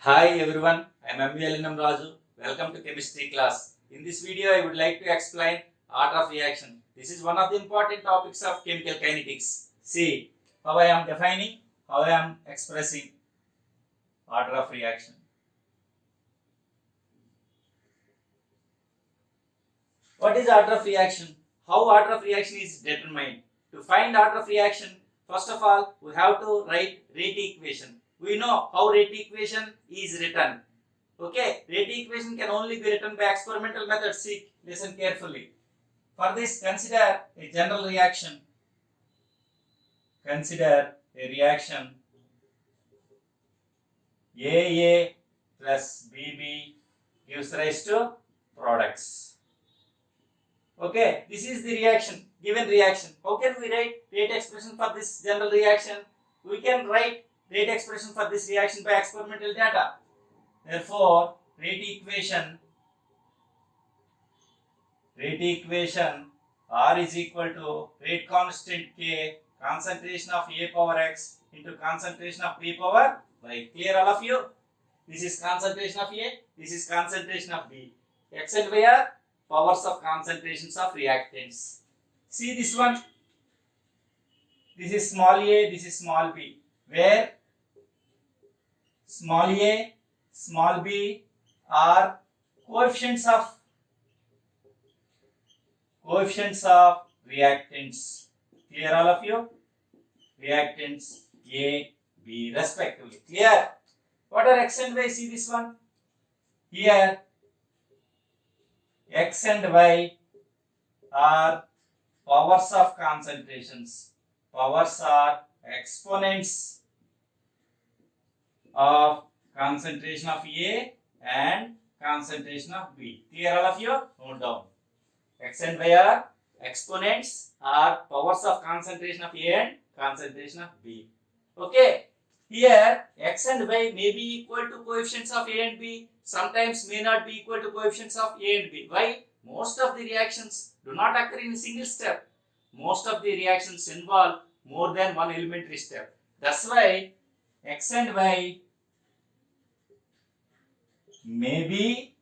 Hi everyone, I am MVLNM Raju. Welcome to chemistry class. In this video, I would like to explain art of reaction. This is one of the important topics of chemical kinetics. See how I am defining, how I am expressing order of reaction. What is order of reaction? How order of reaction is determined? To find order of reaction, first of all, we have to write rate equation. We know how rate equation is written. Okay, rate equation can only be written by experimental method. See, listen carefully. For this, consider a general reaction. Consider a reaction AA plus BB gives rise to products. Okay, this is the reaction, given reaction. How can we write rate expression for this general reaction? We can write rate expression for this reaction by experimental data. Therefore, rate equation R is equal to rate constant K, concentration of A power X into concentration of B power Y. Clear all of you? This is concentration of A, this is concentration of B. X and Y are powers of concentrations of reactants. See this one. This is small a, this is small b. Where small a, small b are coefficients of reactants. Clear all of you? Reactants A, B respectively. Clear? What are X and Y? See this one. Here X and Y are powers of concentrations. Powers are exponents of concentration of A and concentration of B. Clear all of you? Note down. X and Y are exponents are powers of concentration of A and concentration of B. Okay. Here X and Y may be equal to coefficients of A and B. Sometimes may not be equal to coefficients of A and B. Why? Most of the reactions do not occur in a single step. Most of the reactions involve more than one elementary step. That's why X and Y may be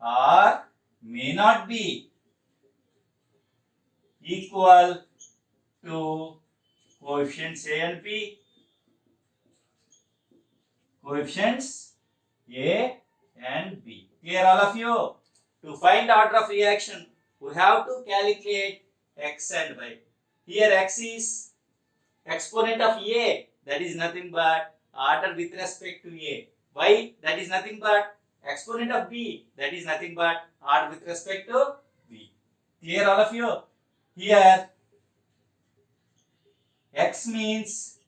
or may not be equal to coefficients A and B. Coefficients A and B. Clear all of you? To find order of reaction, we have to calculate X and Y. Here X is exponent of A, that is nothing but order with respect to A. Y, that is nothing but exponent of B, that is nothing but order with respect to B. Clear all of you? Here X means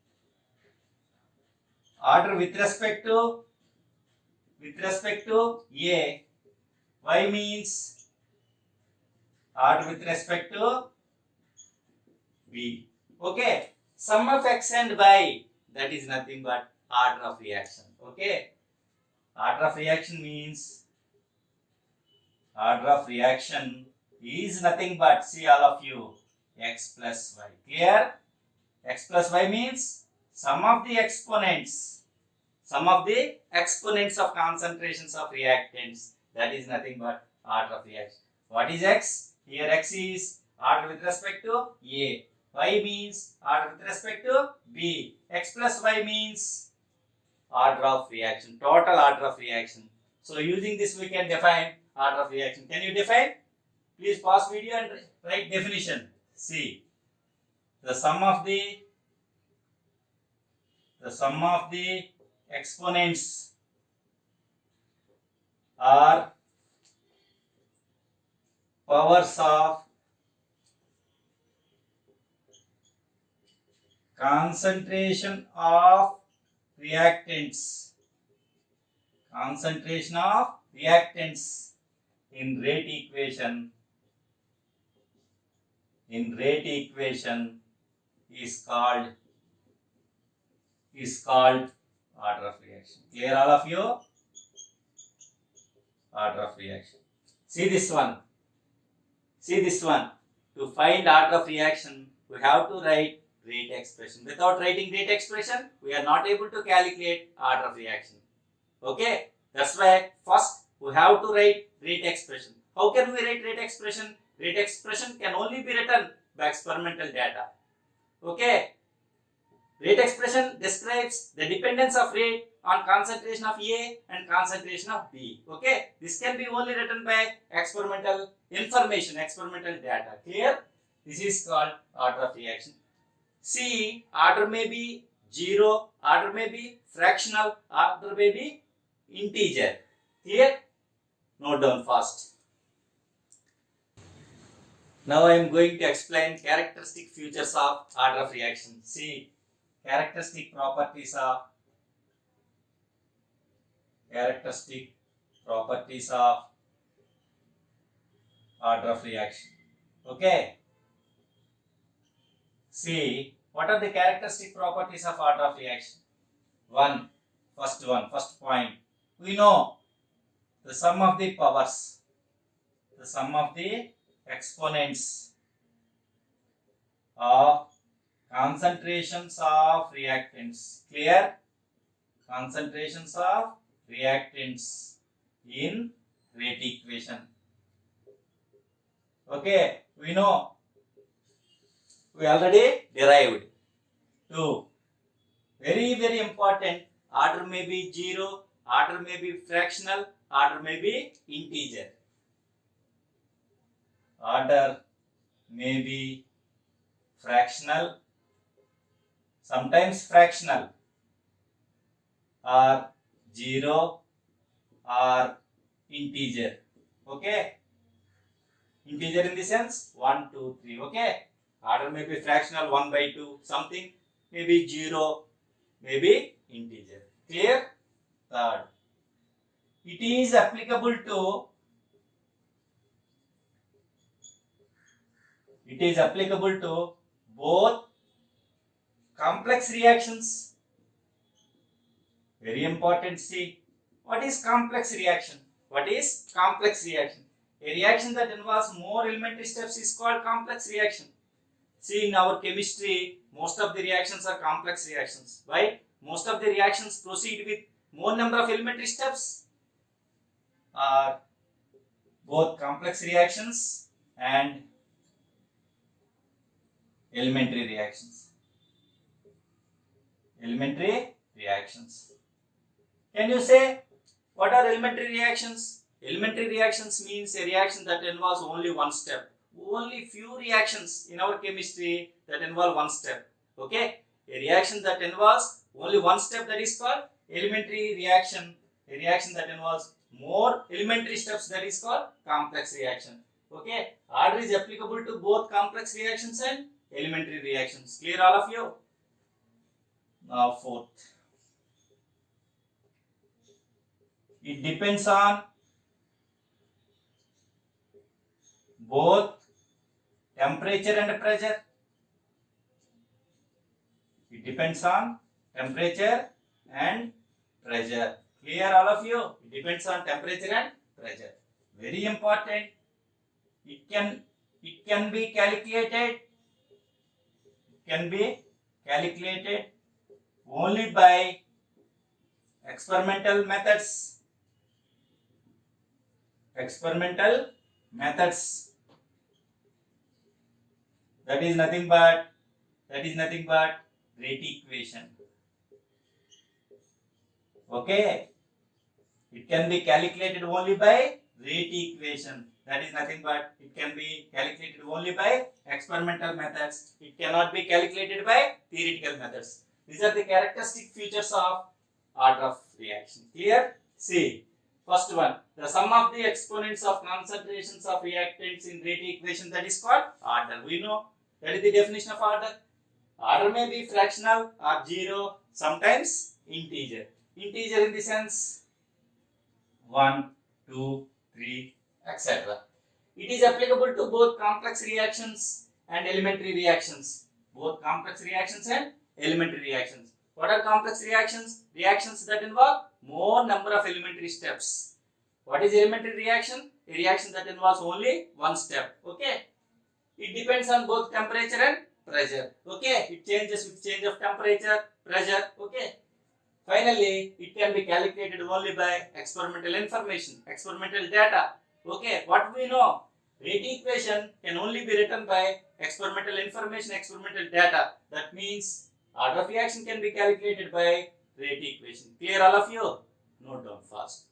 order with respect to A. Y means order with respect to B. Okay. Sum of X and Y, that is nothing but order of reaction. Okay. Order of reaction means order of reaction is nothing but, see all of you, X plus Y. Clear? X plus Y means sum of the exponents of concentrations of reactants, that is nothing but order of reaction. What is X? Here X is order with respect to A. Y means order with respect to B. X plus Y means order of reaction, total order of reaction. So using this we can define order of reaction. Can you define? Please pause video and write definition. See, the sum of the exponents are powers of concentration of reactants. Concentration of reactants in rate equation. Is called order of reaction. Clear all of you? Order of reaction. See this one. To find order of reaction, we have to write rate expression. Without writing rate expression, we are not able to calculate order of reaction. Okay, that's why first we have to write rate expression. How can we write rate expression? Rate expression can only be written by experimental data. Okay, rate expression describes the dependence of rate on concentration of A and concentration of B. Okay, this can be only written by experimental information, experimental data. Clear? This is called order of reaction. See, order may be 0, order may be fractional, order may be integer. Clear? Note down fast. Now I am going to explain characteristic features of order of reaction. See, characteristic properties of order of reaction. Okay. See, what are the characteristic properties of order of reaction? First point. We know the sum of the powers, the sum of the exponents of concentrations of reactants. Clear? Concentrations of reactants in rate equation. Okay, we know, we already derived. 2. Very important, order may be 0, order may be fractional, order may be integer. Order may be fractional, sometimes fractional, or 0 or integer. Okay, integer in the sense 1, 2, 3. Okay, order may be fractional 1 by 2, something, maybe 0, maybe integer. Clear? Third, it is applicable to both complex reactions. Very important. See, what is complex reaction? What is complex reaction? A reaction that involves more elementary steps is called complex reaction. See, in our chemistry, most of the reactions are complex reactions. Why? Most of the reactions proceed with more number of elementary steps. Are both complex reactions and elementary reactions. Elementary reactions. Can you say what are elementary reactions? Elementary reactions means a reaction that involves only one step. Only few reactions in our chemistry that involve one step. Okay? A reaction that involves only one step, that is called elementary reaction. A reaction that involves more elementary steps, that is called complex reaction. Okay? Order is applicable to both complex reactions and elementary reactions. Clear, all of you? Now, fourth. It depends on both temperature and pressure. It depends on temperature and pressure. Clear, all of you? It depends on temperature and pressure. Very important. It can be calculated. It can be calculated only by experimental methods. Experimental methods. That is nothing but rate equation. Okay, it can be calculated only by rate equation. That is nothing but it can be calculated only by experimental methods. It cannot be calculated by theoretical methods. These are the characteristic features of order of reaction. Clear? See, first one, the sum of the exponents of concentrations of reactants in rate equation, that is called order. We know that is the definition of order. Order may be fractional or 0, sometimes integer. Integer in the sense 1, 2, 3, etc. It is applicable to both complex reactions and elementary reactions. Both complex reactions and elementary reactions. What are complex reactions? Reactions that involve more number of elementary steps. What is elementary reaction? A reaction that involves only one step. Okay. It depends on both temperature and pressure. Okay. It changes with change of temperature, pressure. Okay. Finally, it can be calculated only by experimental information, experimental data. Okay, what we know? Rate equation can only be written by experimental information, experimental data. That means order of reaction can be calculated by rate equation. Clear all of you? Note down fast.